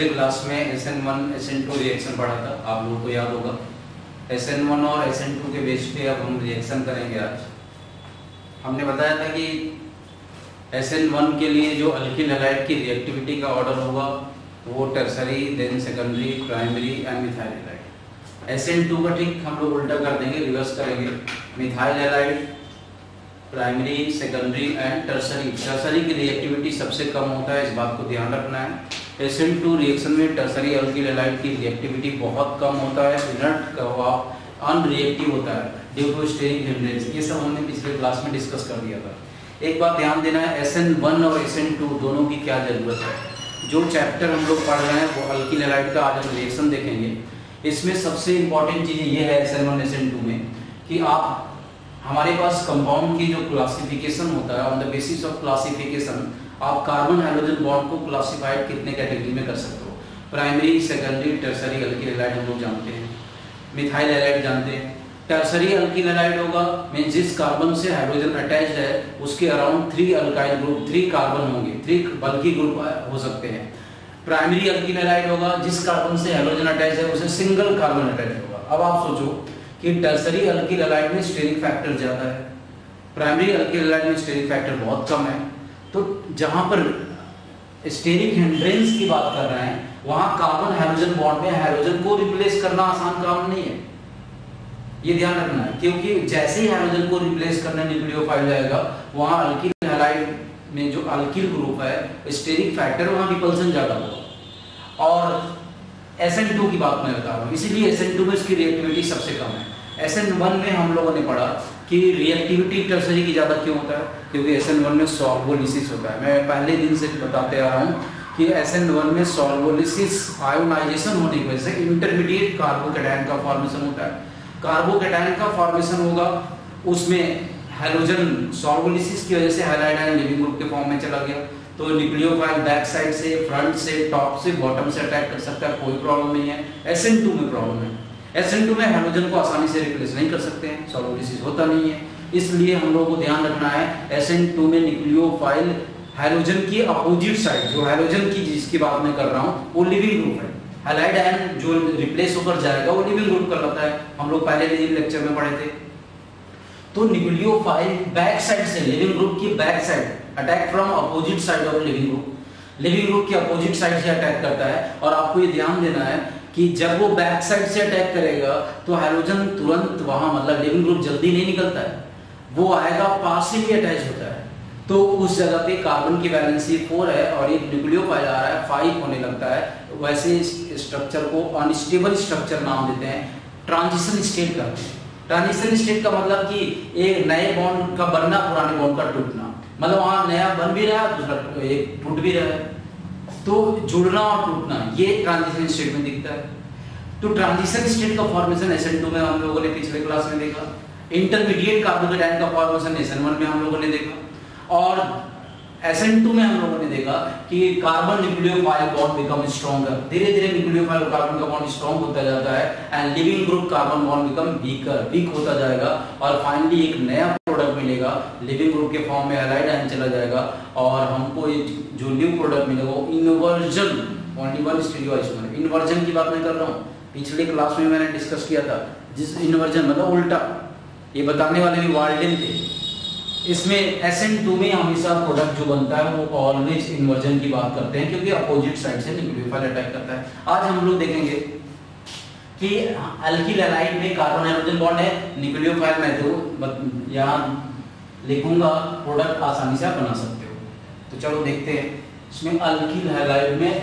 पिछले क्लास में SN1 SN2 reaction पढ़ा था, आप लोगों को याद होगा। SN1 और SN2 के बेस पे अब हम रिएक्शन करेंगे। आज हमने बताया था कि SN1 के लिए जो अल्किल हैलाइड की रिएक्टिविटी का ऑर्डर होगा वो tertiary, then secondary, primary and methyl halide. SN2 का ठीक हम लोग उल्टा कर देंगे, रिवर्स करेंगे। Methyl halide, primary, secondary and tertiary. Tertiary की रिएक्टिविटी सबसे कम होता है, इस बात को ध्यान रखना है। SN2 रिएक्शन में टर्सरी अल्किल हैलाइड की रिएक्टिविटी बहुत कम होता है, इनर्ट अनरिएक्टिव होता है ड्यू टू स्टेरिक हिंड्रेंस। ये सब हमने पिछले क्लास में डिस्कस कर दिया था। एक बात ध्यान देना है, SN1 और SN2 दोनों की क्या जरूरत है। जो चैप्टर हम लोग पढ़ रहे हैं वो अल्किल हैलाइड का आज हम रिएक्शन देखेंगे। इसमें सबसे इंपॉर्टेंट चीज़ ये है SN1 SN2 में कि आप हमारे पास कंपाउंड की जो क्लासिफिकेशन होता है, on the basis of classification आप कार्बन हाइड्रोजन बॉन्ड को क्लासिफाइड कितने कैटेगरी में कर सकते हो। Primary, secondary, tertiary alkyl halide हम लोग जानते हैं, मिथाइल हैलाइड जानते हैं। टर्सरी अल्किल हैलाइड होगा मीन जिस कार्बन से हाइड्रोजन अटैच्ड है उसके अराउंड 3 अल्काइल ग्रुप, 3 कार्बन होंगे, 3 बल्कि ग्रुप हो सकते हैं। प्राइमरी अल्किल हैलाइड होगा जिस कार्बन से हाइड्रोजन अटैच्ड है उसे सिंगल कार्बन अटैच्ड होगा। अब आप सोचो कि टर्सरी अल्किल हैलाइड में स्टेरिक फैक्टर ज्यादा है, प्राइमरी अल्किल हैलाइड में स्टेरिक फैक्टर बहुत कम है। तो जहां पर स्टेरिक हिंड्रेंस की बात कर रहे हैं वहां कार्बन हाइड्रोजन बॉन्ड में हाइड्रोजन को रिप्लेस करना आसान काम नहीं है, ये ध्यान रखना है। क्योंकि जैसे ही हाइड्रोजन को रिप्लेस करने न्यूक्लियोफाइल जाएगा वहां अल्किल हैलाइड में जो अल्किल ग्रुप है स्टेरिक फैक्टर वहां रिपल्सन ज्यादा होगा। और SN2 की बात मैं बता रहा हूँ, इसीलिए SN2 में इसकी रिएक्टिविटी सबसे कम है। SN1 में हम लोगों ने पढ़ा कि रिएक्टिविटी टर्सरी की ज़्यादा क्यों होता है, क्योंकि SN1 में सॉल्वोलिसिस होता है। मैं पहले दिन से बताते आ रहा हूँ कि SN1 में सॉल्वोलिसिस, आयोनाइजेशन होने की वजह से इंटरमीडिएट कार्बोकैटायन का फॉर्मेशन होता है। कार्बोकैटायन का फॉर्मेशन होगा, उसमें हाइड्रोजन सॉल्वोलिसिस की वजह से हैलाइड आयन लिविंग ग्रुप के फॉर्म में चला गया, तो न्यूक्लियोफाइल बैक साइड से, फ्रंट से, टॉप से, बॉटम से अटैक कर सकता है, कोई प्रॉब्लम नहीं है। SN2 में प्रॉब्लम है, SN2 में हाइड्रोजन को आसानी से रिप्लेस नहीं कर सकते हैं, सॉल्वोलिसिस होता नहीं है। इसलिए हम लोगों को ध्यान रखना है SN2 में न्यूक्लियोफाइल हाइड्रोजन की अपोजिट साइड, जो हाइड्रोजन की जिसकी बात मैं कर रहा हूँ वो लिविंग ग्रुप है। हैलाइड आयन जो रिप्लेस होकर जाएगा वो लिविंग ग्रुप कहलाता है, हम लोग पहले लेक्चर में पढ़े थे। तो न्यूक्लियोफाइल बैक साइड से, लिविंग ग्रुप की back side, attack from opposite side of leaving group, leaving group की अपोजिट साइड से अटैक करता है। और आपको ये ध्यान देना है कि जब वो बैक साइड से अटैक करेगा तो हाइड्रोजन तुरंत वहां, मतलब लिविंग ग्रुप जल्दी नहीं निकलता है, वो आएगा पास से ही अटैच होता है। तो उस जगह पे कार्बन की वैलेंसी 4 है और एक न्यूक्लियोफाइल आ रहा है 5 होने लगता है। वैसे स्ट्रक्चर को अनस्टेबल स्ट्रक्चर नाम देते हैं, ट्रांजिशन स्टेट करते हैं। ट्रांजिशन स्टेट का मतलब कि एक नए बॉन्ड का बनना, पुराने बॉन्ड का टूटना, मतलब वहां नया बन भी रहा है, दूसरा एक टूट भी रहा है, तो जुड़ना और टूटना ये ट्रांजिशन स्टेट में दिखता है। तो ट्रांजिशन स्टेट का फॉर्मेशन SN2 में हम लोगों ने पिछले क्लास में देखा, इंटरमीडिएट कार्बोकैटायन का फॉर्मेशन SN1 में हम लोगों ने देखा, और SN2 में हम लोगों ने देखा कि carbon nucleophile bond become stronger, धीरे धीरे न्यूक्लियोफाइल कार्बन का बॉन्ड स्ट्रॉन्ग होता जाता है and leaving group carbon bond become weaker, weak होता जाएगा और फाइनली एक नया प्रोडक्ट मिलेगा, लिविंग ग्रुप के फॉर्म में हैलाइड आयन चला जाएगा और हमको जो न्यू प्रोडक्ट मिलेगा वो inversion, only one stereoisomer. Inversion की बात मैं कर रहा हूँ, पिछले क्लास में मैंने डिस्कस किया था, जिस इन्वर्जन मतलब उल्टा, ये बताने वाले भी वार्डेन थे। इसमें SN2 में हमेशा प्रोडक्ट जो बनता है वो ऑलवेज इन्वर्जन की बात करते हैं, क्योंकि अपोजिट साइड से न्यूक्लियोफाइल अटैक करता है। आज हम लोग देखेंगे कि अल्किल हैलाइड में कार्बन हाइड्रोजन बॉन्ड है, न्यूक्लियोफाइल में तो यहाँ लिखूंगा, प्रोडक्ट आसानी से आप बना सकते हो। तो चलो देखते हैं इसमें अल्किल हैलाइड में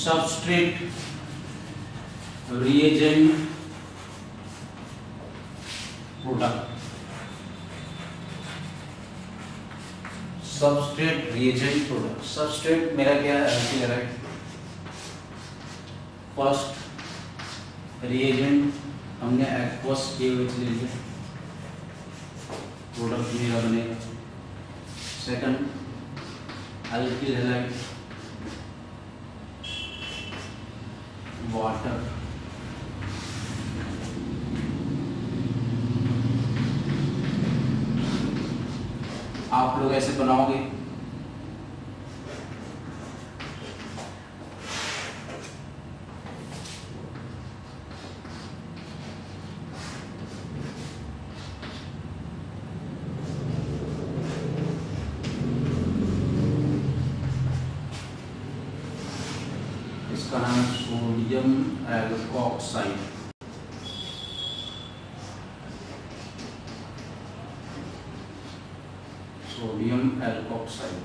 substrate, reagent, product. Substrate, reagent, product. Substrate मेरा क्या है, अल्किल हैलाइड। फर्स्ट रिएजेंट हमने एक्वस KOH ले लिया, प्रोडक्ट मेरा बनेगा। Second alkyl halide, water. आप लोग ऐसे बनाओगे, इसका नाम है सोडियम एल्कोक्साइड। सोडियम एल्कोक्साइड,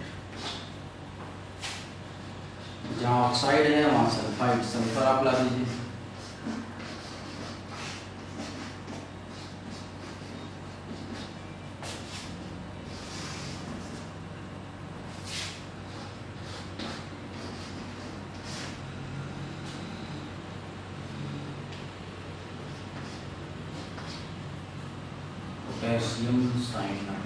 जहाँ ऑक्साइड है वहाँ सल्फाइड, सल्फर आप ला दीजिए। Potassium cyanide,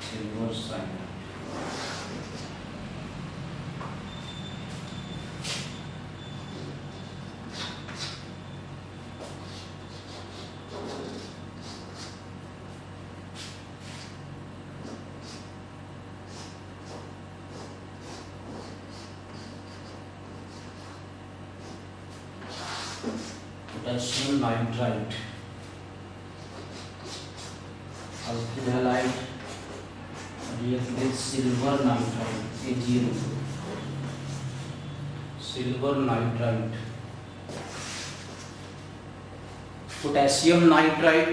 silver cyanide, potassium nitrite, alkyl halide, silver nitrite, AgNO, silver nitrite, potassium nitrite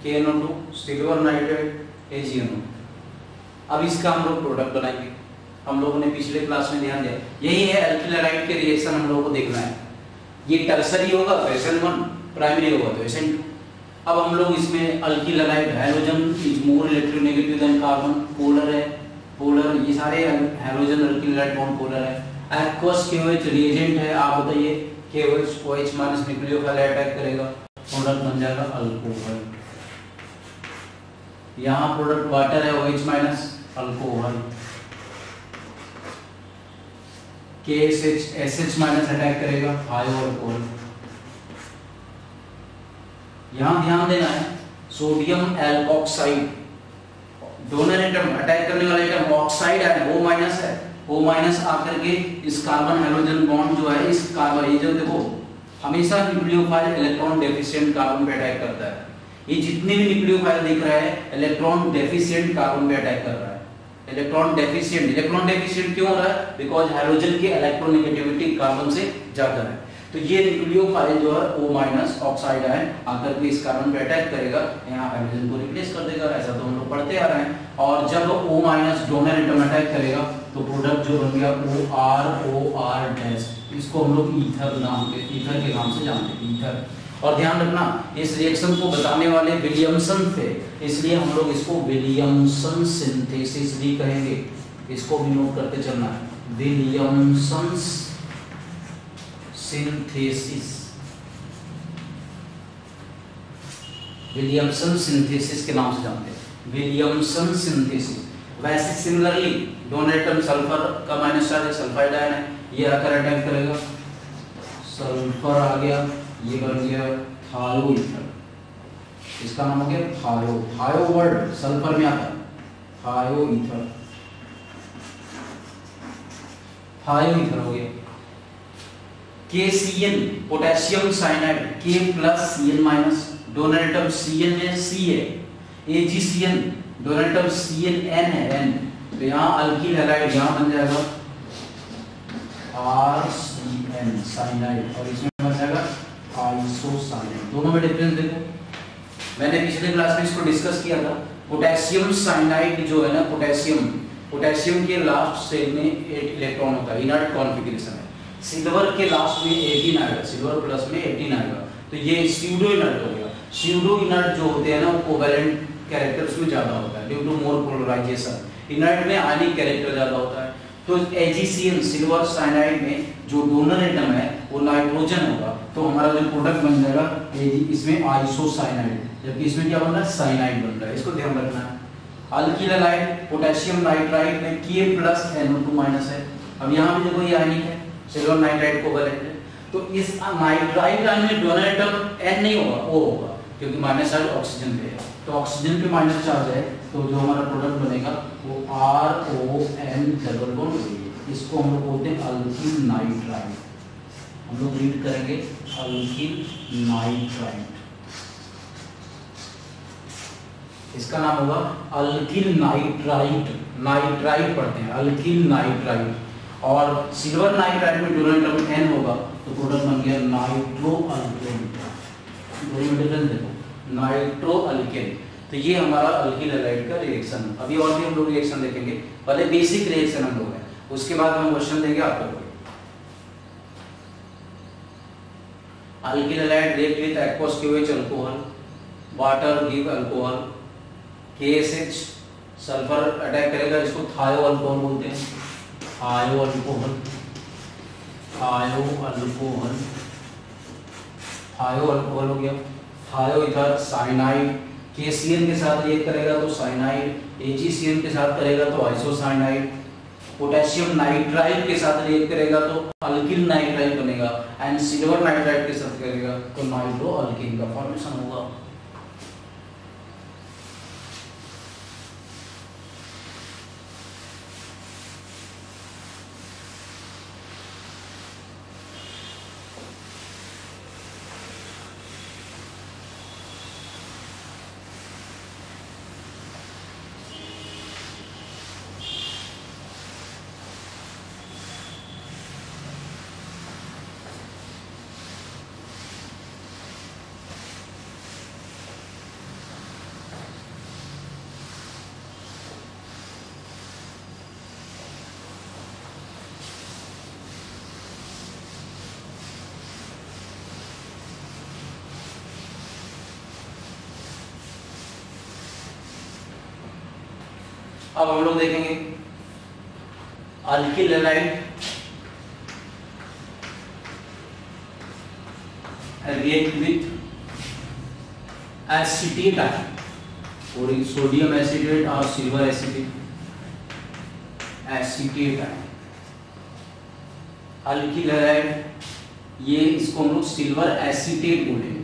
KNO2, silver nitrite AgNO। अब इसका हम लोग प्रोडक्ट बनाएंगे। हम लोगों ने पिछले क्लास में ध्यान दिया, यही है अल्किल हैलाइड के रिएक्शन हम लोगों को देखना है। ये टर्सरी होगा तो SN1, प्राइमरी होगा तो SN2। अब हम लोग इसमें alkyl halide, halogen is more electronegative than carbon, polar है, पोलर, ये सारे halogen alkyl halide bond polar है। एक्वस KOH रिएजेंट है, आप बताइए KOH OH minus nucleophile attack करेगा, प्रोडक्ट बन जाएगा अल्कोहल। यहाँ प्रोडक्ट वाटर है, OH minus alcohol, KSH SH minus attack करेगा, हायो अल्कोहल। यहां ध्यान देना है, sodium alkoxide, donor atom, attack करने वाला एटम ऑक्साइड है, O माइनस है, O माइनस आकर के इस कार्बन हैलोजन बॉन्ड जो है, इस कार्बन, ये जो देखो हमेशा न्यूक्लियोफाइल इलेक्ट्रॉन डेफिशिएंट कार्बन पे अटैक करता है। ये जितने भी न्यूक्लियोफाइल दिख रहा है इलेक्ट्रॉन डेफिशिएंट कार्बन पे अटैक कर रहा है। इलेक्ट्रॉन डेफिशिएंट क्यों हो रहा है? बिकॉज हैलोजन की इलेक्ट्रोनेगेटिविटी कार्बन से ज्यादा है। तो ये न्यूक्लियोफाइल जो है O माइनस ऑक्साइड आयन आकर के इस कार्बन पे अटैक करेगा, यहाँ हाइड्रोजन को रिप्लेस कर देगा। ऐसा तो हम लोग पढ़ते आ रहे हैं। और जब O minus donor atom attack करेगा तो प्रोडक्ट जो बन गया OR डैश, इसको हम लोग ईथर के नाम से जानते हैं, ईथर। और ध्यान रखना, इस रिएक्शन को बताने वाले विलियमसन थे, इसलिए हम लोग इसको विलियमसन सिंथेसिस भी कहेंगे। इसको भी नोट करते चलना है, विलियमसन सिंथेसिस, विलियमसन सिंथेसिस के नाम से जानते हैं, विलियमसन सिंथेसिस। वैसे सिमिलरली डोनर एटम सल्फर का माइनस चार्ज है, सल्फाइड आयन है, ये आकर अटैक करेगा, सल्फर आ गया, ये बन गया थायो ईथर, इसका नाम हो गया थायो। थायो वर्ड सल्फर में आता है, थायो ईथर, थायो ईथर हो गया। KCN potassium cyanide, K plus Cn minus, donor atom Cn में C है, AgCN डोनर एटम CnN है, N, तो यहाँ अल्किल हैलाइड यहाँ बन जाएगा RCN साइनाइड, और इसमें बन जाएगा आइसोसाइनाइड। दोनों में डिफरेंस देखो, मैंने पिछले क्लास में इसको डिस्कस किया था। पोटेशियम साइनाइड जो है ना, पोटेशियम के लास्ट सेल में 8 इलेक्ट्रॉन होता है, इनर्ट कॉन्फ़िगरेशन है। सिल्वर के लास्ट में 18 आएगा, सिल्वर प्लस में 18 आएगा, तो ये स्यूडो इनर्ट हो गया। स्यूडो इनर्ट जो होते हैं ना, वो कोवेलेंट कैरेक्टर्स में ज्यादा होता है due to more polarisation. Inert में आयनिक कैरेक्टर ज्यादा होता है। तो AgCl सिल्वर साइनाइड में जो डोनर एटम है वो नाइट्रोजन होगा, तो हमारा जो प्रोडक्ट बन जाएगा इसमें आइसोसाइनाइड, जबकि इसमें क्या बन रहा है, साइनाइड बन रहा है। इसको ध्यान रखना है। अल्किल हैलाइड पोटेशियम नाइट्राइड में K+NO2- है। अब यहाँ भी देखो ये आयनिक है, सिल्वर नाइट्राइड को करेंगे तो इस नाइट्राइड आयन में डोनर एटम N नहीं होगा, O होगा, क्योंकि माइनस चार्ज ऑक्सीजन पे है। तो ऑक्सीजन पे माइनस चार्ज है, तो जो हमारा प्रोडक्ट बनेगा वो RON डबल बॉन्ड होगी। इसको हम लोग बोलते हैं अल्किल नाइट्राइड। हम लोग रीड करेंगे अल्किल नाइट्राइड, इसका नाम होगा अल्किल नाइट्राइड। नाइट्राइड पढ़ते हैं, अल्किल नाइट्राइड। और सिल्वर नाइट्राइड में डोनर एटम N होगा, तो प्रोडक्ट बन गया नाइट्रो अल्केन। दोनों में डिफरेंस देखो, नाइट्रो अल्केन। तो ये हमारा अल्किल हैलाइड का रिएक्शन। अभी और भी हम लोग रिएक्शन देखेंगे, पहले बेसिक रिएक्शन हम लोग है, उसके बाद हम क्वेश्चन देंगे आपको। Alkyl halide react with aqueous KOH alcohol, water give alcohol, KSH sulphur attack करेगा, इसको थायो अल्कोहल बोलते हैं। थायो अल्कोहल, थायो अल्कोहल, थायो अल्कोहल हो गया। थायो इधर साइनाइड, KCl के साथ रिएक्ट करेगा तो साइनाइड, AgCl के साथ करेगा तो आइसोसाइनाइड, पोटेशियम नाइट्राइड के साथ रिएक्ट करेगा तो अल्किल नाइट्राइड बनेगा, एंड सिल्वर नाइट्राइड के साथ करेगा तो नाइट्रो अल्केन का फॉर्मेशन होगा। अब हम लोग देखेंगे alkyl halide react with acetate ion, और सोडियम एसीटेट और silver acetate, acetate ion alkyl halide. ये इसको हम लोग सिल्वर एसीटेट बोलेंगे।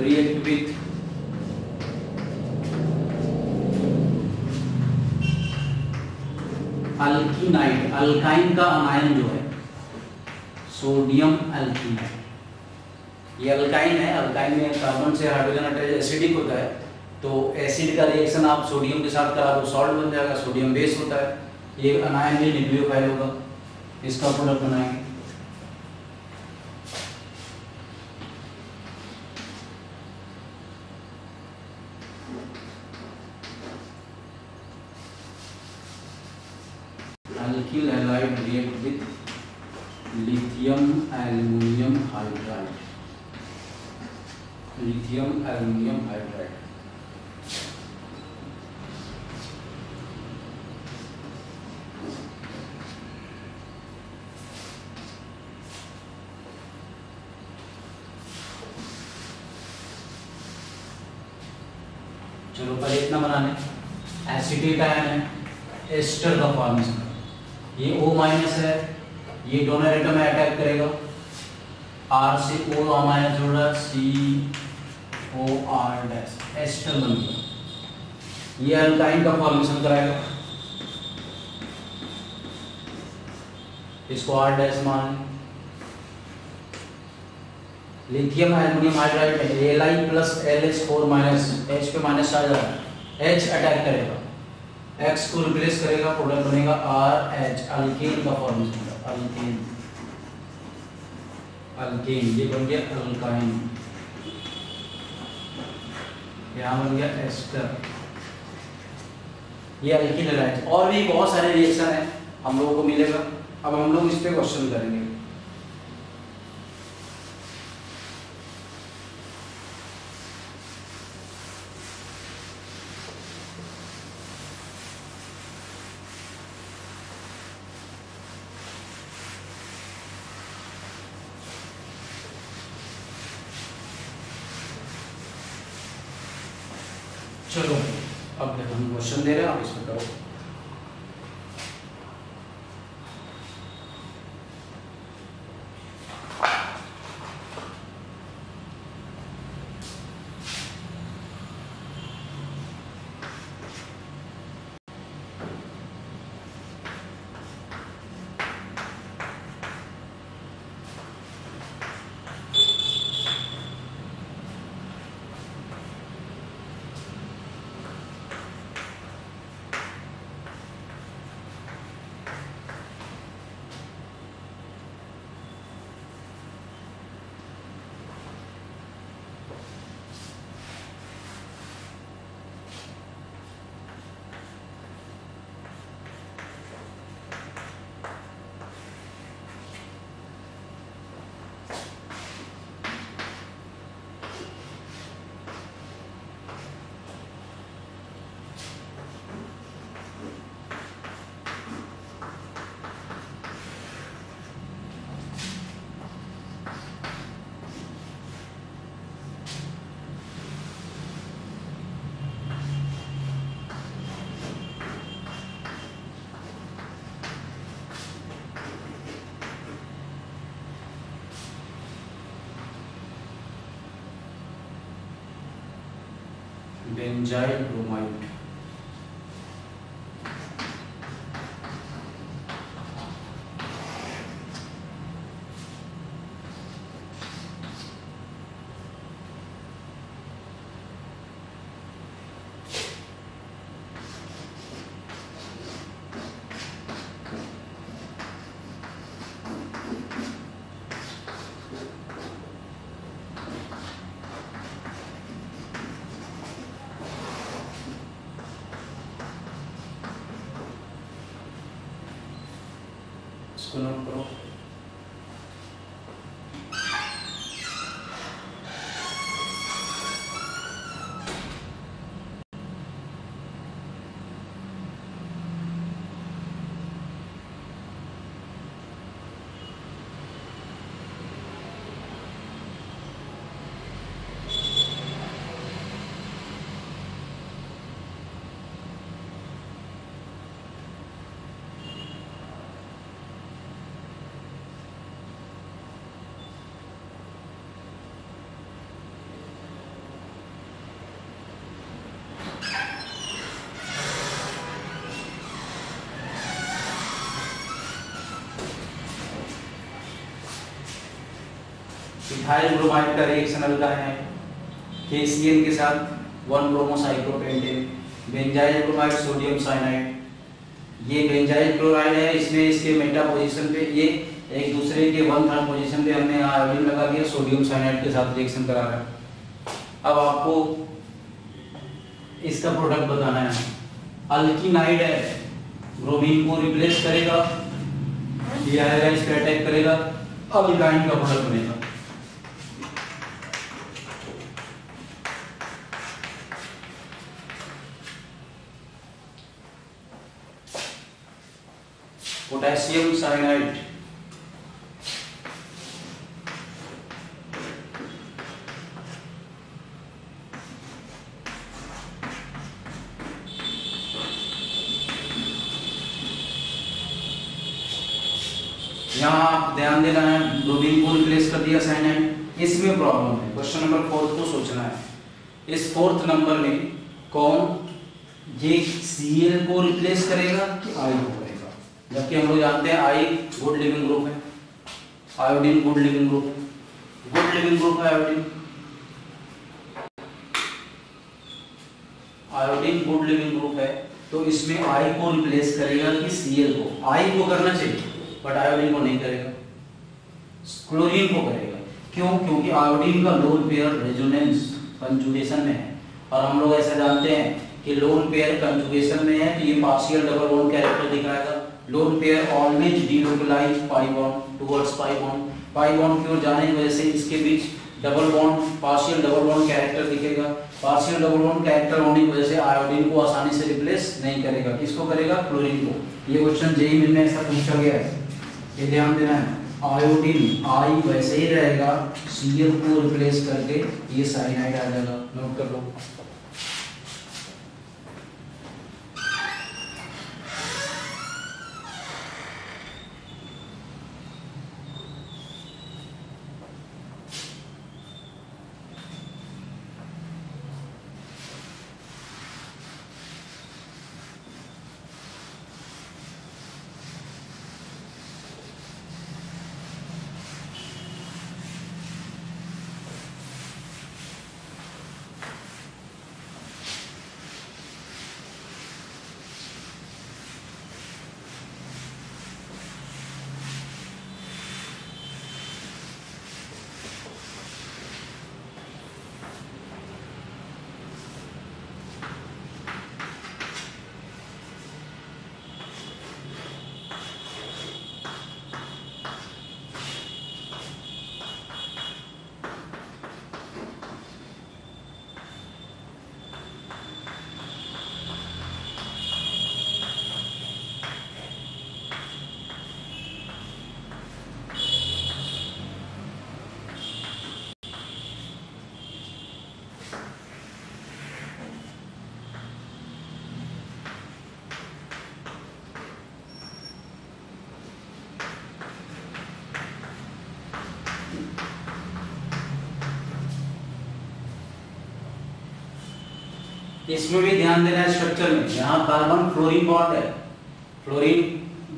रिएक्ट विथ अल्कीनाइड, अल्काइन का अनायन जो है सोडियम अल्कीनाइड। ये अल्काइन है, अल्काइन में कार्बन से हाइड्रोजन अटैच एसिडिक होता है, तो एसिड का रिएक्शन आप सोडियम के साथ करा तो सॉल्ट बन जाएगा, सोडियम बेस होता है। ये अनायन भी न्यूक्लियोफाइल होगा, इसका प्रोडक्ट बनाएंगे। Alkyl halide react with lithium aluminium hydride, lithium aluminium hydride. चलो पहले इतना बनाने, एसीटेट आयन है, एस्टर का फॉर्मेशन, ये O- है, ये डोनर एटम में अटैक करेगा, R से O माइनस जोड़ रहा है, COR एस्टर बन गया। ये अल्काइन का फॉर्मेशन कराएगा, इसको R- मान। लिथियम एल्युमिनियम हाइड्राइड में Li प्लस LH4- H पे माइनस आ जा रहा है, H अटैक करेगा, X को रिप्लेस करेगा, प्रोडक्ट बनेगा RH, अल्केन का फॉर्मेशन होगा, अल्केन, अल्केन। ये बन गया अल्काइन, यहाँ बन गया एस्टर। ये अल्किल हैलाइड। और भी बहुत सारे रिएक्शन है हम लोगों को मिलेगा, अब हम लोग इस पे क्वेश्चन करेंगे। चलो अब हम क्वेश्चन दे रहे हैं, आप इसमें करो। बेंजाइल ब्रोमाइड, इसको नोट करो। इथाइल ब्रोमाइड का रिएक्शन अल्काइन है, KCl के साथ 1 bromo cyclopentane. Benzyl bromide sodium cyanide, ये बेंजाइल क्लोराइड है, इसमें इसके मेटा पोजीशन पे ये एक दूसरे के 1/3 पोजीशन पे हमने आयोडीन लगा दिया, सोडियम साइनाइड के साथ रिएक्शन करा रहा है। अब आपको इसका प्रोडक्ट बताना है। अल्कीनाइड है, ब्रोमीन को रिप्लेस करेगा, ये आएगा इस पे अटैक करेगा, अल्काइन का प्रोडक्ट बनेगा। पोटेशियम साइनाइड, यहाँ आप ध्यान देना है, ब्रोमीन को रिप्लेस कर दिया साइनाइड। इसमें प्रॉब्लम है, क्वेश्चन नंबर 4 को सोचना है। इस 4th नंबर में कौन ये Cl को रिप्लेस करेगा कि I को करेगा, जबकि हम लोग जानते हैं I गुड लिविंग ग्रुप है, iodine good leaving group, good leaving group है iodine, iodine good leaving group है, तो इसमें I को रिप्लेस करेगा कि Cl को? I को करना चाहिए बट आयोडीन को नहीं करेगा, क्लोरीन को करेगा। क्यों? क्योंकि आयोडीन का लोन पेयर रेजोनेंस कंजुगेशन में है, और हम लोग ऐसा जानते हैं कि लोन पेयर कंजुगेशन में है तो ये पार्शियल डबल बॉन्ड कैरेक्टर दिखाएगा। Lone pair always delocalize pi bond towards pi bond, pi bond की ओर जाने की वजह से इसके बीच double bond, partial double bond character दिखेगा। पार्शियल डबल बॉन्ड कैरेक्टर होने की वजह से आयोडीन को आसानी से रिप्लेस नहीं करेगा। किसको करेगा? क्लोरीन को। ये क्वेश्चन जेईई मेन में ऐसा पूछा गया है, ये ध्यान देना है। आयोडीन आई वैसे ही रहेगा, Cl को रिप्लेस करके ये साइनाइड आ जाएगा, नोट कर लो। इसमें भी ध्यान देना है स्ट्रक्चर में। यहाँ कार्बन फ्लोरीन बॉन्ड है, फ्लोरीन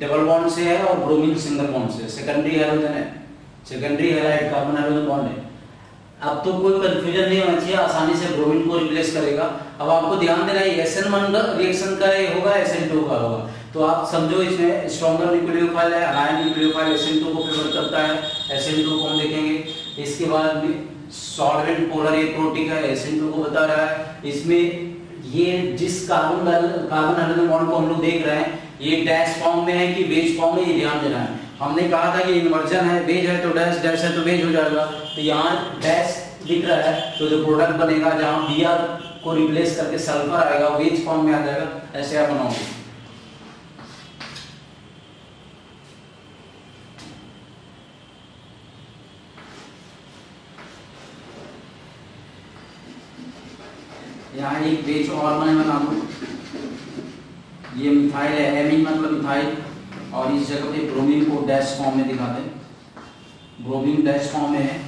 डबल बॉन्ड से है और ब्रोमीन सिंगल बॉन्ड से, सेकेंडरी हैलोजन है, secondary halide carbon halogen bond है। अब तो कोई कंफ्यूजन नहीं होना चाहिए, आसानी से ब्रोमीन को रिप्लेस करेगा। अब आपको ध्यान देना है SN1 का रिएक्शन का होगा, SN2 का होगा। तो आप समझो इसमें स्ट्रॉन्गर न्यूक्लियोफाइल है, अलायन न्यूक्लियोफाइल SN2 को फेवर करता है, SN2 को हम देखेंगे। इसके बाद सॉल्वेंट पोलर ये प्रोटिक है, SN2 को बता रहा है। इसमें ये जिस कार्बन हाइड्रोजन बॉन्ड को हम लोग देख रहे हैं, ये डैश फॉर्म में है कि बेज फॉर्म में, ये ध्यान देना है। हमने कहा था कि इन्वर्जन है, बेज है तो डैश, डैश है तो बेज हो जाएगा। तो यहाँ डैश दिख रहा है, तो जो प्रोडक्ट बनेगा जहाँ Br को रिप्लेस करके सल्फर आएगा, बेज फॉर्म में आ जाएगा। ऐसे आप बनाओगे। यहाँ एक बेज और मैं बना दूं, ये मिथाइल है, एमीन मतलब मिथाइल, और इस जगह पे ब्रोमीन को डैश फॉर्म में दिखाते हैं। ब्रोमीन डैश फॉर्म में है।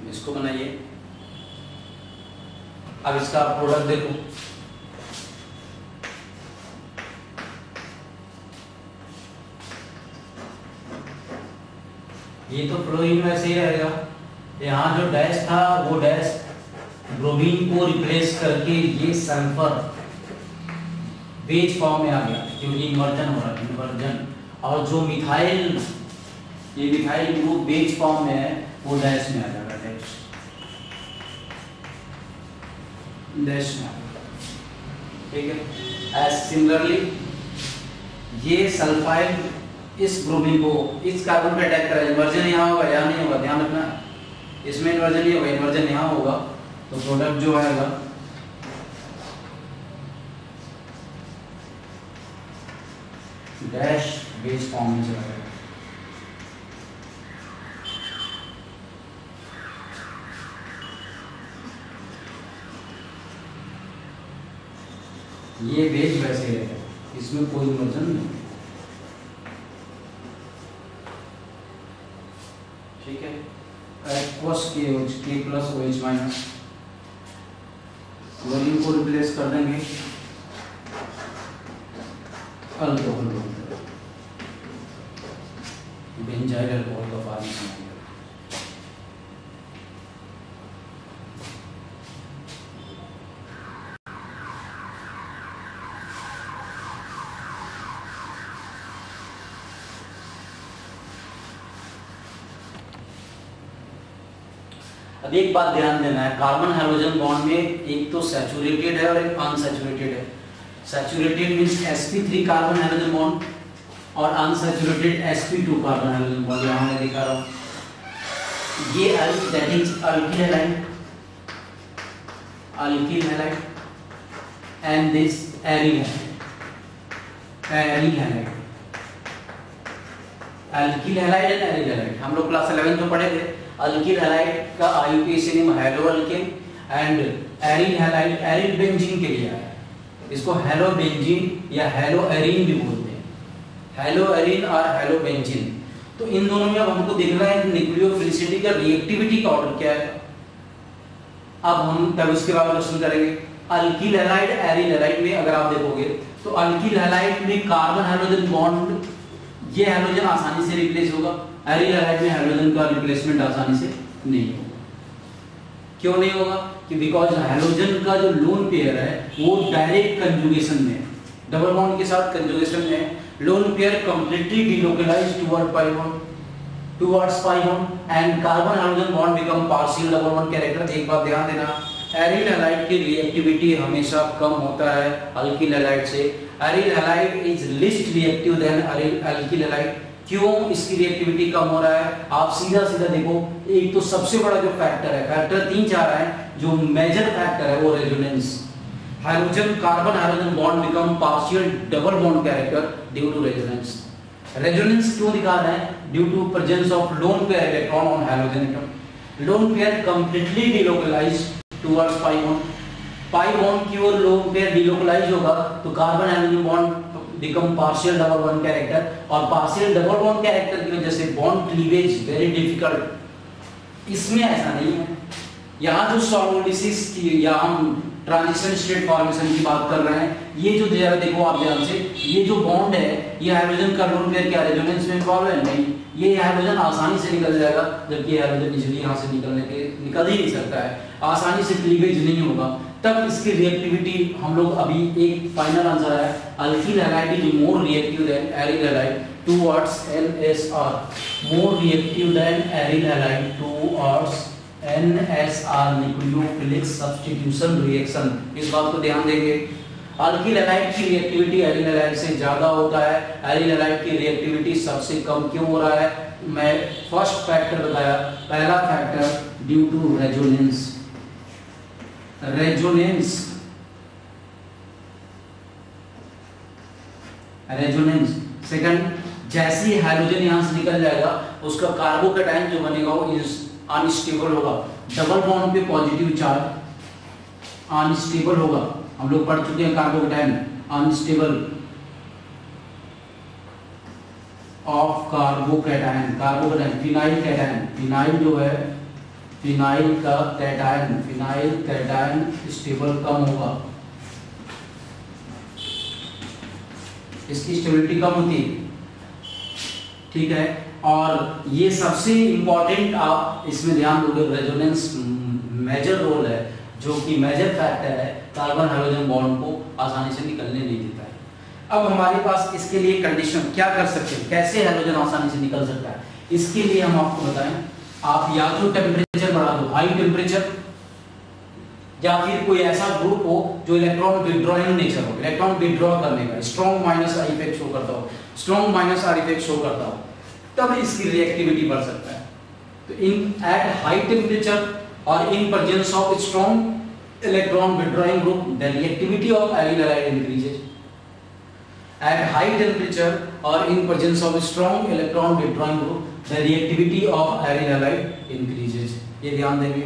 इसको बनाइए। अब इसका प्रोडक्ट देखो, ये तो फ्लोरीन वैसे ही रहेगा। यहाँ जो डैश था वो डैश ब्रोमीन को रिप्लेस करके ये सल्फर बेज फॉर्म में आ गया, क्योंकि इन्वर्जन हो रहा है, इन्वर्जन। और जो मिथाइल, ये मिथाइल ग्रुप बेज फॉर्म में है, वो डैश में आ जाएगा, डैश में। ठीक है। एज सिमिलरली ये सल्फाइड इस ब्रोमीन को, इस कार्बन पे अटैक करेगा। इन्वर्जन यहाँ होगा, यहाँ नहीं होगा, ध्यान रखना। इसमें इन्वर्जन नहीं होगा, इन्वर्जन यहाँ होगा। तो प्रोडक्ट जो आएगा डैश बेस फॉर्म में चला जाएगा। ये बेज वैसे रहेगा, इसमें कोई इन्वर्जन नहीं। ठीक है। एक्वस के प्लस OH माइनस, क्लोरीन को रिप्लेस कर देंगे अल्कोहल, बेंजाइल अल्कोहल का फॉर्मेशन हो गया। अब एक बात ध्यान देना है, कार्बन हाइड्रोजन बॉन्ड में एक तो सैचुरेटेड है और एक अनसैचुरेटेड है। Saturated means sp3 carbon hydrogen bond और unsaturated sp2 carbon hydrogen bond. यहाँ मैं दिखा रहा हूँ, ये that is alkyl halide, alkyl halide and this aryl halide, alkyl halide and aryl halide. हम लोग क्लास 11 में पढ़े थे। अल्किल हैलाइड का IUPAC name halo alkane and aryl halide aryl benzene के लिए आया। इसको हेलो बेंजीन या हेलो एरीन भी बोलते हैं, हेलो एरीन और हेलो बेंजीन। तो इन दोनों में अब हमको देखना है न्यूक्लियोफिलिसिटी का रिएक्टिविटी का ऑर्डर क्या है। अब हम तब उसके बाद क्वेश्चन करेंगे। अल्किल हैलाइड एरिल हैलाइड में अगर आप देखोगे तो अल्किल हैलाइड में कार्बन हाइड्रोजन बॉन्ड, ये हाइड्रोजन आसानी से रिप्लेस होगा। एरिल हैलाइड में हाइड्रोजन का रिप्लेसमेंट आसानी से नहीं होगा। क्यों नहीं होगा? कि बिकॉज हाइड्रोजन का जो लोन पेयर है वो डायरेक्ट कंजुगेशन में है, डबल बॉन्ड के साथ कंजुगेशन में है। Lone pair completely delocalized toward pi bond, towards pi bond and carbon hydrogen bond become partial double bond character। एक बात ध्यान देना, एरिल हैलाइड की रिएक्टिविटी हमेशा कम होता है अल्किल हैलाइड से। Aryl halide is least reactive than alkyl halide. क्यों इसकी रिएक्टिविटी कम हो रहा है? आप सीधा सीधा देखो, एक तो सबसे बड़ा जो फैक्टर है, फैक्टर 3-4 है, जो मेजर फैक्टर है वो resonance. Hydrogen carbon hydrogen bond become partial double bond character due to resonance. Resonance क्यों दिखा रहे हैं? Due to presence of lone pair electron on hydrogen atom. Lone pair completely delocalized towards pi bond. Pi bond की ओर lone pair delocalize होगा तो carbon hydrogen bond become partial double bond character, और partial double bond character की वजह से bond cleavage very difficult. इसमें ऐसा नहीं है। यहाँ जो सॉलिडिसिस की या हम ट्रांजिशन स्टेट फॉर्मेशन की बात कर रहे हैं, ये जो जरा देखो आप ध्यान से, ये जो बॉन्ड है ये हाइड्रोजन का लोन पेयर क्या रेजोनेंस में इन्वॉल्व है? नहीं, ये हाइड्रोजन आसानी से निकल जाएगा, जबकि हाइड्रोजन इजीली यहाँ से निकल ही नहीं सकता है, आसानी से क्लीवेज नहीं होगा। तब इसकी रिएक्टिविटी हम लोग अभी एक फाइनल आंसर है, alkyl halide is more reactive than aryl halide towards NSR, more reactive than aryl halide towards NSR nucleophilic substitution reaction. इस बात को ध्यान देंगे। अल्किल हैलाइड की रिएक्टिविटी एरिल हैलाइड से ज्यादा होता है, एरिल हैलाइड की रिएक्टिविटी सबसे कम क्यों हो रहा है? मैं फर्स्ट फैक्टर बताया, पहला factor due to resonance. Resonance second, जैसे ही हाइड्रोजन यहां से निकल जाएगा उसका कार्बोकैटायन जो बनेगा वो इज अनस्टेबल होगा। डबल बॉन्ड पे पॉजिटिव चार्ज अनस्टेबल होगा, हम लोग पढ़ चुके हैं carbocation unstable of carbocation phenyl cation, phenyl जो है फिनाइल का कैटायन, फिनाइल कैटायन स्टेबल कम होगा, इसकी स्टेबिलिटी कम होती है, ठीक है। और ये सबसे इंपॉर्टेंट आप इसमें ध्यान दोगे, रेजोनेंस मेजर रोल है, जो कि मेजर फैक्टर है कार्बन हाइड्रोजन बॉन्ड को आसानी से निकलने नहीं देता है। अब हमारे पास इसके लिए कंडीशन क्या कर सकते हैं, कैसे हाइड्रोजन आसानी से निकल सकता है? इसके लिए हम आपको बताएं, आप या तो टेम्परेचर बढ़ा दो, हाई टेम्परेचर, या फिर कोई ऐसा ग्रुप हो जो इलेक्ट्रॉन विड्रॉइंग नेचर हो, इलेक्ट्रॉन विड्रॉ करने का strong minus are effect show करता हो, strong minus are effect show करता हो, तब इसकी रिएक्टिविटी बढ़ सकता है। तो इन एट हाई टेम्परेचर और in presence of strong electron withdrawing group the reactivity of aryl halide increases. At high temperature और in presence of strong electron withdrawing group the reactivity of aryl halide increases. ये ध्यान देंगे।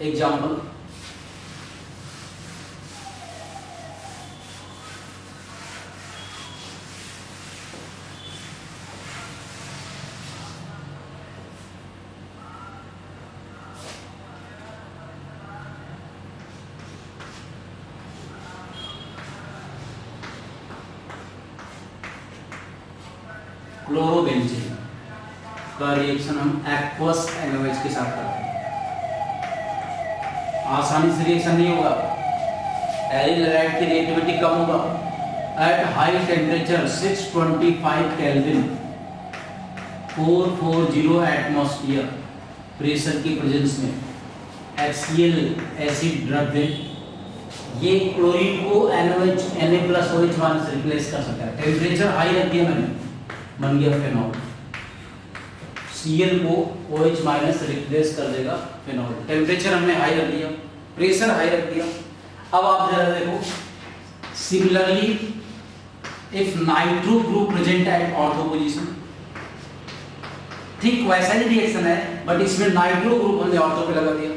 Example, chlorobenzene का reaction हम aqueous NaOH के साथ करते हैं, आसानी से रिएक्शन नहीं होगा, एरिल हैलाइड की रिएक्टिविटी कम होगा। Eight high temperature 625 kelvin 440 atmosphere pressure की प्रेजेंस में HCl एसिड द्रव्य ये क्लोरीन को NaOH Na+OH- रिप्लेस कर सकता है। टेम्परेचर हाई रख दिया मैंने, बन गया फेनॉल, Cl को OH- रिप्लेस कर देगा फेनॉल। टेम्परेचर हमने हाई रख दिया, प्रेशर हाई रख दिया। अब आप जरा देखो, similarly if nitro group present at ortho position, ठीक वैसा ही रिएक्शन है बट इसमें नाइट्रो ग्रुप हमने ऑर्थो पे लगा दिया।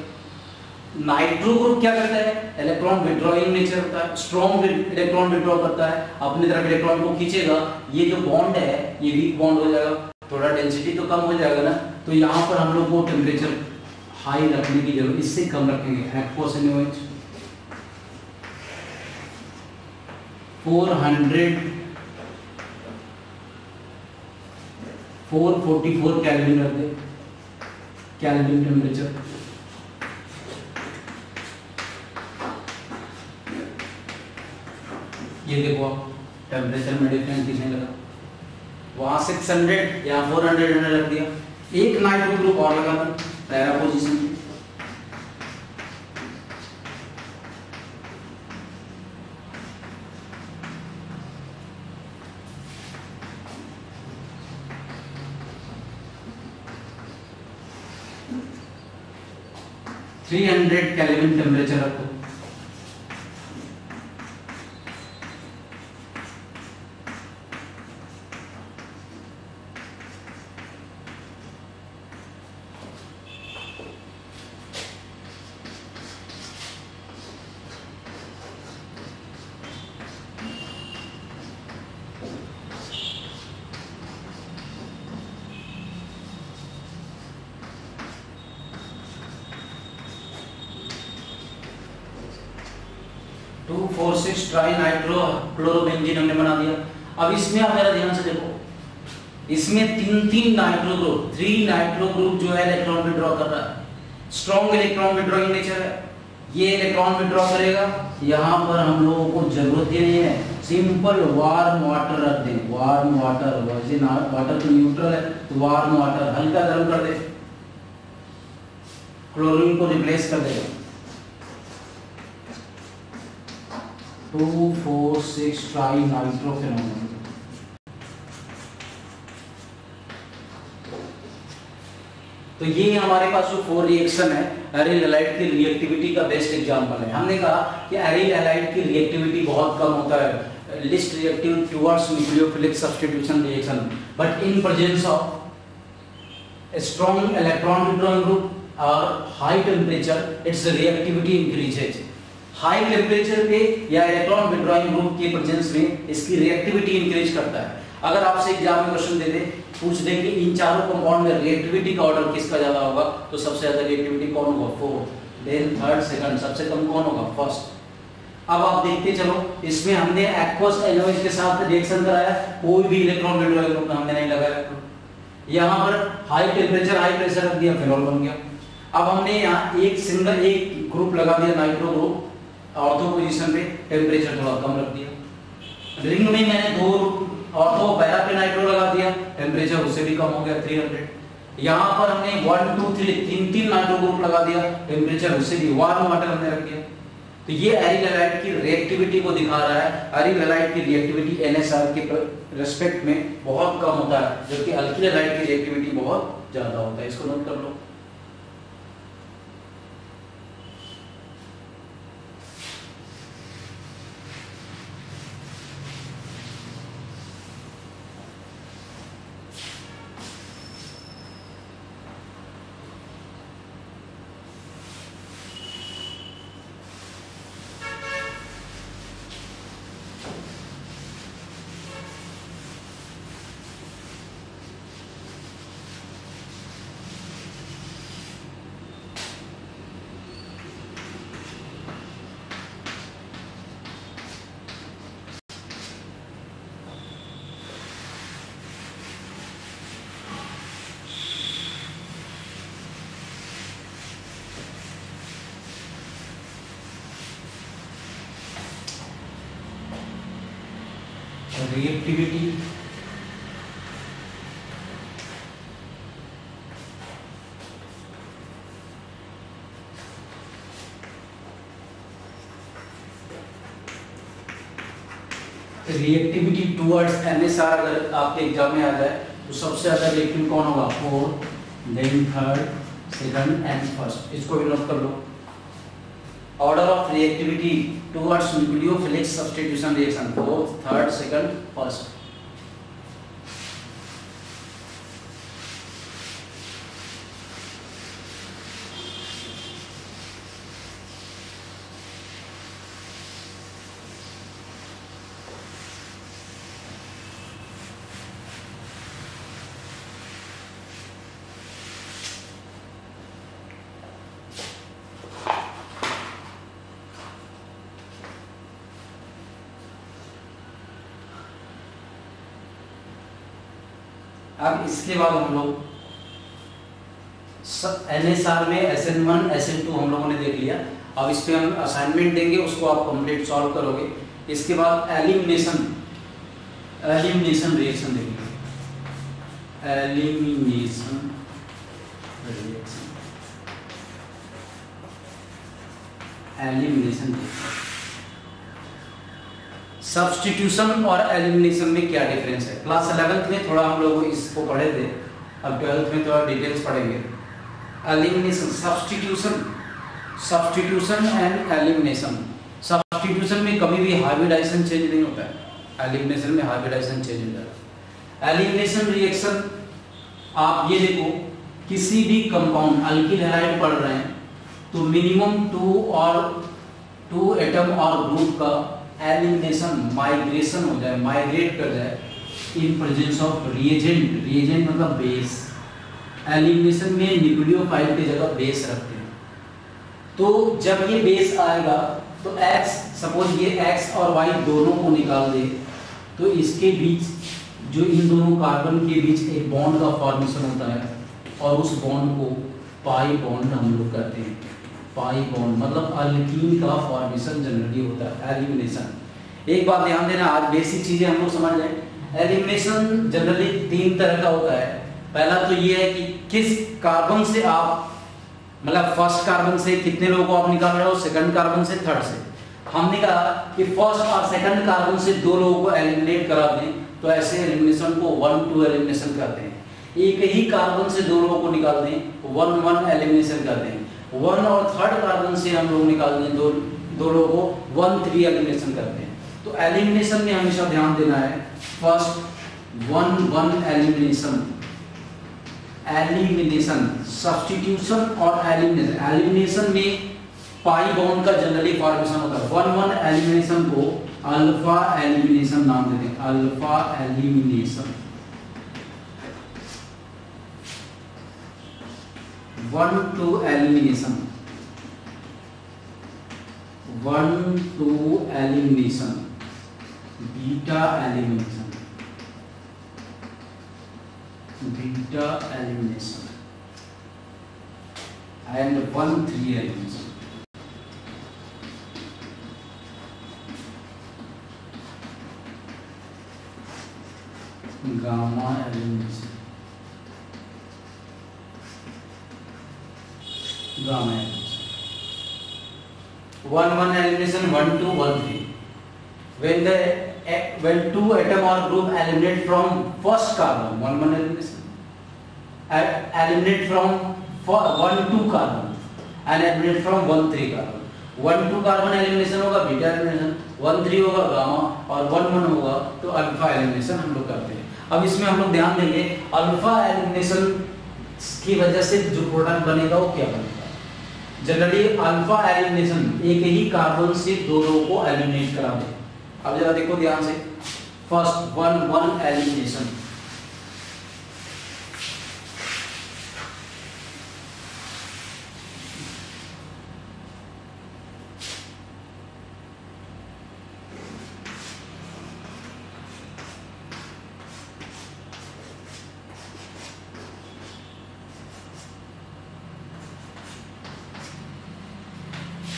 नाइट्रो ग्रुप क्या करता है? इलेक्ट्रॉन विड्रॉइंग नेचर होता है, स्ट्रॉन्ग इलेक्ट्रॉन विड्रॉ करता है, अपनी तरफ इलेक्ट्रॉन को खींचेगा। ये जो बॉन्ड है ये वीक बॉन्ड हो जाएगा, थोड़ा डेंसिटी तो कम हो जाएगा ना, तो यहाँ पर हम लोग को टेम्परेचर हाई रखने की जरूरत, इससे कम रखेंगे। एक्वस NaOH 444 केल्विन रख दे, केल्विन टेम्परेचर। ये देखो आप टेम्परेचर में डिफरेंस दिखने लगा। वहां 600 या 400 रख दिया, एक नाइट्रो ग्रुप और लगा दो पैरा पोजीशन पे। थ्री 300 केल्विन टेम्परेचर रखो। टू 4 6 ट्राई नाइट्रो क्लोरोबेंजीन हमने बना दिया। अब इसमें आप जरा ध्यान से देखो, इसमें तीन नाइट्रो ग्रुप, 3 नाइट्रो ग्रुप जो है इलेक्ट्रॉन विड्रॉ कर रहा है। स्ट्रॉन्ग इलेक्ट्रॉन विड्रॉइंग नेचर है, ये इलेक्ट्रॉन विड्रॉ करेगा। यहाँ पर हम लोगों को जरूरत ही नहीं है, सिंपल वार्म वाटर रख दे। वार्म वाटर, वैसे वाटर तो न्यूट्रल है, तो वार्म वाटर हल्का गर्म कर दे, क्लोरीन को रिप्लेस कर देगा। 2 4 6 ट्राई नाइट्रोफेनोन। तो ये हमारे पास जो 4 रिएक्शन है एरिल हैलाइड की रिएक्टिविटी का बेस्ट एग्जांपल है। हमने कहा कि एरिल हैलाइड की रिएक्टिविटी बहुत कम होता है, least reactive towards nucleophilic substitution reaction, but in presence of strong electron withdrawing group और high temperature its reactivity increases. High temperature पे या इलेक्ट्रॉन विड्रॉइंग ग्रुप के प्रेजेंस में इसकी रिएक्टिविटी इंक्रीज करता है। अगर आपसे एग्जाम में क्वेश्चन दे दे, पूछ दे कि इन चारों कंपाउंड में रिएक्टिविटी का ऑर्डर किसका ज्यादा होगा, तो सबसे ज्यादा रिएक्टिविटी कौन होगा, 4, देन थर्ड सेकंड, सबसे कम कौन होगा, फर्स्ट। अब आप देखते चलो, इसमें हमने एक्वस एनोइज के साथ रिएक्शन कराया, कोई भी इलेक्ट्रॉन विड्रॉइंग ग्रुप हमने नहीं लगाया। यहाँ पर हाई टेम्परेचर हाई प्रेशर रख दिया, फिनोल बन गया। अब हमने यहाँ एक ग्रुप लगा दिया नाइट्रो ग्रुप, ऑर्थो पोजीशन पे, टेम्परेचर थोड़ा कम रख दिया। रिंग में मैंने 2 ऑर्थो पैरा पे नाइट्रो लगा दिया, टेम्परेचर उससे भी कम हो गया 300। यहाँ पर हमने 1 2 3 तीन नाइट्रो ग्रुप लगा दिया, टेम्परेचर उससे भी, वार्म वाटर हमने रख दिया। तो ये एरिल हैलाइड की रिएक्टिविटी को दिखा रहा है। एरिल हैलाइड की रिएक्टिविटी NSR के रेस्पेक्ट में बहुत कम होता है, जबकि अल्किल हैलाइड की रिएक्टिविटी बहुत ज्यादा होता है। इसको नोट कर लो। रिएक्टिविटी टुवर्ड्स NSR अगर आपके एग्जाम में आ जाए तो सबसे ज्यादा रिएक्टिव कौन होगा, 4, then third, second and first. इसको भी नोट कर लो। Order of reactivity towards nucleophilic substitution reaction, 4th, 3rd, 2nd, 1st। अब इसके बाद हम लोग NSR में SN1 SN2 हम लोगों ने देख लिया। अब इस पे हम असाइनमेंट देंगे, उसको आप कंप्लीट सॉल्व करोगे। इसके बाद एलिमिनेशन रिएक्शन देखेंगे। Elimination reaction, elimination reaction. Substitution और एलिमिनेशन में क्या डिफरेंस है? क्लास 11th में थोड़ा हम लोग इसको पढ़े थे, अब 12th में थोड़ा डिटेल्स पढ़ेंगे। Elimination, substitution and elimination. Substitution में कभी भी हाइब्रिडाइजेशन चेंज नहीं होता है, एलिमिनेशन में हाइब्रिडाइजेशन चेंज हो जाता है। एलिमिनेशन रिएक्शन आप ये देखो, किसी भी कंपाउंड अल्किल हैलाइड पढ़ रहे हैं तो मिनिमम 2 एटम और ग्रुप का एलिमिनेशन, माइग्रेशन हो जाए, माइग्रेट कर जाए इन प्रेजेंस ऑफ रिएजेंट। रिएजेंट मतलब बेस। एलिमिनेशन में न्यूक्लियोफाइल की जगह बेस रखते हैं, तो जब ये बेस आएगा तो X, सपोज ये X और Y दोनों को निकाल दे तो इसके बीच जो इन दोनों कार्बन के बीच एक बॉन्ड का फॉर्मेशन होता है और उस बॉन्ड को पाई बॉन्ड हम लोग कहते हैं। पाई बॉन्ड मतलब अल्कीन का फॉर्मेशन जनरली होता है एलिमिनेशन। एक बात ध्यान देना, आज बेसिक चीजें हम लोग समझ जाए। एलिमिनेशन जनरली 3 तरह का होता है। पहला तो ये है कि किस कार्बन से आप, मतलब फर्स्ट कार्बन से कितने लोगों को आप निकाल रहे हो, सेकंड कार्बन से, थर्ड से। हमने कहा कि फर्स्ट और सेकंड कार्बन से 2 लोगों को एलिमिनेट करा दें तो ऐसे एलिमिनेशन को 1-2 एलिमिनेशन कहते हैं। एक ही कार्बन से 2 लोगों को निकाल दें 1-1 एलिमिनेशन कहते हैं। 1 और थर्ड कार्बन से हम लोग निकाल दें 2 लोगों को 1-3 एलिमिनेशन करते हैं। तो एलिमिनेशन में हमेशा ध्यान देना है, फर्स्ट 1-1 एलिमिनेशन, एलिमिनेशन, सब्स्टिट्यूशन और एलिमिनेशन। एलिमिनेशन में पाई बॉन्ड का जनरली फॉर्मेशन होता है। 1-1 एलिमिनेशन को अल्फा एलिमिनेशन नाम देते हैं, alpha elimination. 1-2 elimination, 1-2 elimination, beta elimination, beta elimination and 1-3 elimination. Gamma elimination, gamma elimination. 1-1 elimination, 1-2, 1-3। When 2 atom or group eliminate from first carbon, 1-1 elimination. Eliminate from 1-2 carbon and eliminate from 1-3 carbon. 1-2 carbon elimination होगा beta elimination, 1-3 होगा gamma और 1-1 होगा तो alpha elimination हम लोग करते हैं। अब इसमें हम लोग ध्यान देंगे अल्फा एलिमिनेशन की वजह से जो प्रोडक्ट बनेगा वो क्या बनेगा। जनरली अल्फा एलिमिनेशन एक ही कार्बन से 2 लोगों को एलिमिनेट करा दे। अब जरा देखो ध्यान से, फर्स्ट 1-1 एलिमिनेशन,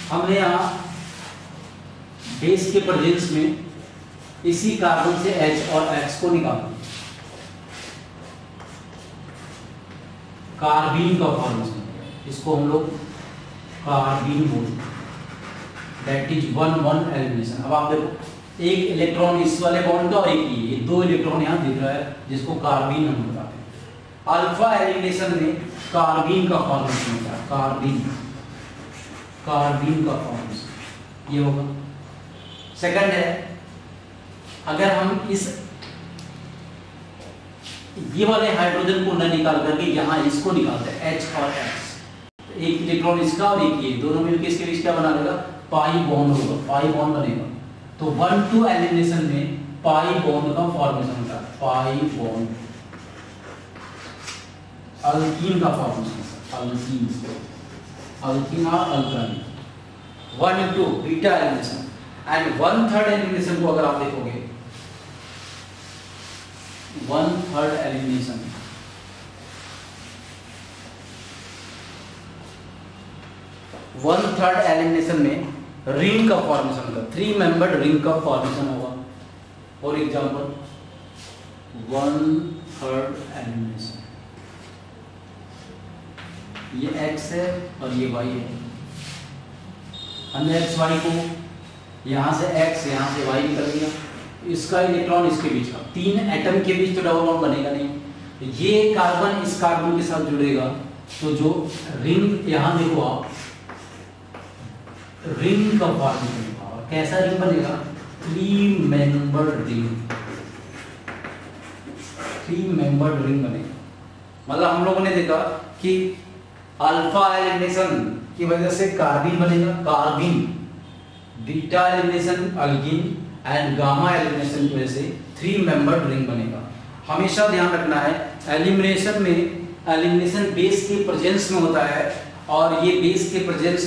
हमने यहां बेस के प्रेजेंस में इसी कार्बन से H और X को निकाला, कार्बीन का फॉर्मेशन, इसको हम लोग कार्बीन बोलते हैं। That is 1-1 elimination. अब आप देखो एक इलेक्ट्रॉन इस वाले बॉन्ड का और एक ये 2 इलेक्ट्रॉन यहाँ दिख रहा है जिसको कार्बीन हम बताते हैं। अल्फा एलिमिनेशन में कार्बीन का फॉर्मेशन होता है, कार्बीन, कार्बीन का फॉर्मेशन ये होगा। सेकंड है, अगर हम इस ये वाले हाइड्रोजन को न निकाल करके यहाँ इसको निकालते हैं H और X, तो एक इलेक्ट्रॉन इसका और एक ये दोनों मिलकर इसके बीच क्या बना देगा, पाई बॉन्ड होगा, पाई बॉन्ड बनेगा। तो 1-2 एलिमिनेशन में पाई बॉन्ड का फॉर्मेशन होता है, पाई बॉन्ड, अल्कीन का फॉर्मेशन, अल्कीन, अल्कीन और alkyne. 1-2 beta elimination and 1/3 elimination को अगर आप देखोगे, 1/3 एलिमिनेशन, वन थर्ड एलिमिनेशन में रिंग का फॉर्मेशन होगा, 3 मेंबर्ड रिंग का फॉर्मेशन होगा। फॉर एग्जांपल 1 थर्ड एलिमिनेशन, ये x है और ये y है। हमने x y को यहाँ से x यहाँ से y निकल गया, इसका इलेक्ट्रॉन इसके बीच का, तीन एटम के बीच तो डबल बॉन्ड बनेगा नहीं। ये कार्बन इस कार्बन के साथ जुड़ेगा तो जो रिंग, यहाँ देखो आप, रिंग का फॉर्म बनेगा। कैसा रिंग बनेगा? 3 मेंबर्ड रिंग, 3 मेंबर्ड रिंग बनेगा। मतलब हम लोगों ने देखा कि अल्फा एलिमिनेशन की वजह से कार्बिन बनेगा, carbene, beta elimination alkene and gamma elimination की वजह से 3 मेंबर्ड रिंग बनेगा। हमेशा ध्यान रखना है एलिमिनेशन में, एलिमिनेशन बेस के प्रेजेंस में होता है और ये बेस के प्रेजेंस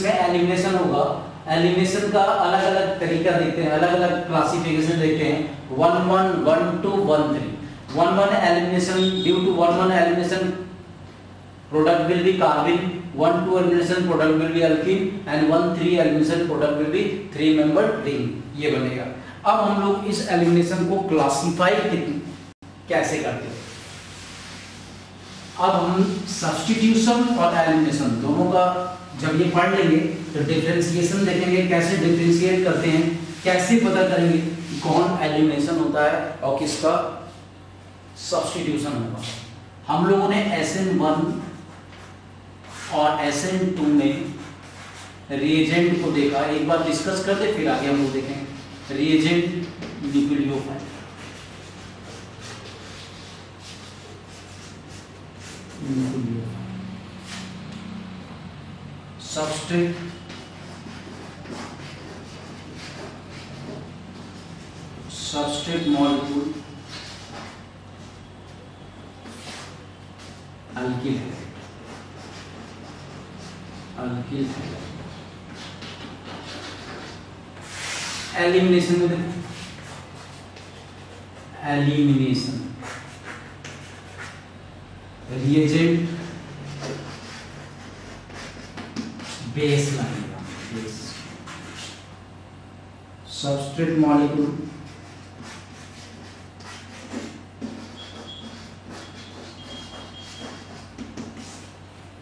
में एलिमिनेशन होगा। एलिमिनेशन का अलग अलग तरीका देखते हैं, अलग अलग क्लासिफिकेशन देखते हैं। 1 1 1 2 1 3। 1 1 elimination, due to 1 1 elimination product will be carbon, 1 2 elimination product will be alkene and 1 3 elimination product will be 3 membered ring, ये बनेगा। अब हम लोग इस एलिमिनेशन को क्लासिफाई कैसे करते हैं? अब हम सब्स्टिट्यूशन और एलिमिनेशन दोनों का जब ये पढ़ लेंगे तो डिफरेंशिएशन देखेंगे, कैसे डिफरेंशिएट करते हैं, कैसे पता करेंगे कौन एलिमिनेशन होता है और किसका सब्स्टिट्यूशन होगा। हम लोगों ने SN1 और SN2 में रिएजेंट को देखा, एक बार डिस्कस करते फिर आगे हम लोग देखेंगे। Reagent nucleophile, substrate, substrate molecule alkyl है, अल्किल है। एलिमिनेशन में देखो, एलिमिनेशन रिएजेंट बेस लगेगा, base, substrate molecule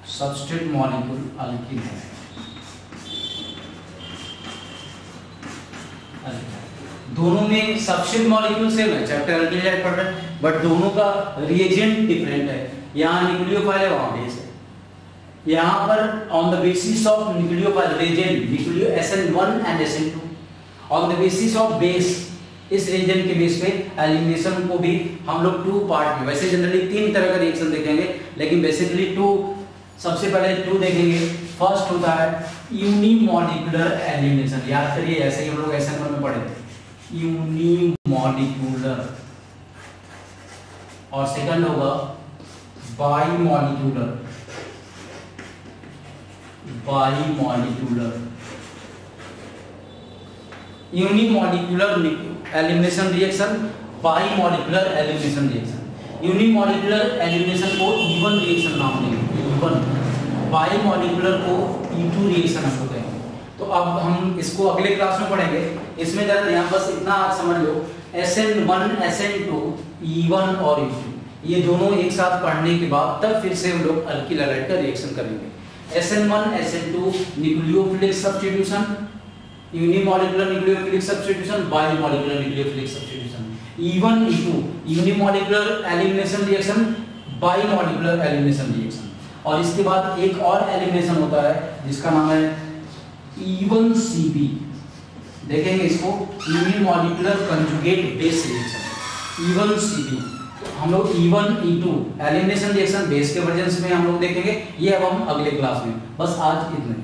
substrate molecule alkyl है, दोनों में सबस्ट्रेट मॉलिक्यूल सेम है, चैप्टर अल्किल पढ़ रहे हैं, बट दोनों का रिएजेंट डिफरेंट है। यहाँ न्यूक्लियोफाइल है, वहां बेस है। यहाँ पर on the basis of nucleophile reagent nucleo SN1 and SN2, on the basis of base, इस रिएजेंट के बेस पे एलिमिनेशन को भी हम लोग 2 पार्ट में, वैसे जनरली 3 तरह का रिएक्शन देखेंगे, लेकिन बेसिकली 2, सबसे पहले 2 देखेंगे। फर्स्ट होता है यूनिमॉलिक्यूलर एलिमिनेशन, याद करिए ऐसे ही हम लोग SN1 में पढ़े थे, यूनिमॉलिक्यूलर, और सेकंड होगा bimolecular, bimolecular. Unimolecular elimination reaction, bimolecular elimination reaction. Unimolecular elimination को E1 रिएक्शन नाम देंगे, E1। बाईमॉलिक्यूलर को E2 रिएक्शन हम लोग कहेंगे। तो अब हम इसको अगले क्लास में पढ़ेंगे। इसमें जरा ध्यान, बस इतना आप समझ लो, SN1 SN2 E1 और E2 ये दोनों एक साथ पढ़ने के बाद तब फिर से हम लोग अल्किल हैलाइड का रिएक्शन करेंगे। SN1 SN2 nucleophilic substitution, unimolecular nucleophilic substitution, bimolecular nucleophilic substitution. E1 E2 unimolecular elimination reaction, bimolecular elimination reaction. और इसके बाद एक और एलिमिनेशन होता है जिसका नाम है E1CB, देखेंगे इसको, unimolecular conjugate base reaction, E1CB। हम लोग E1 E2 elimination reaction base के वर्जन में हम लोग देखेंगे, ये अब हम अगले क्लास में। बस आज इतना ही।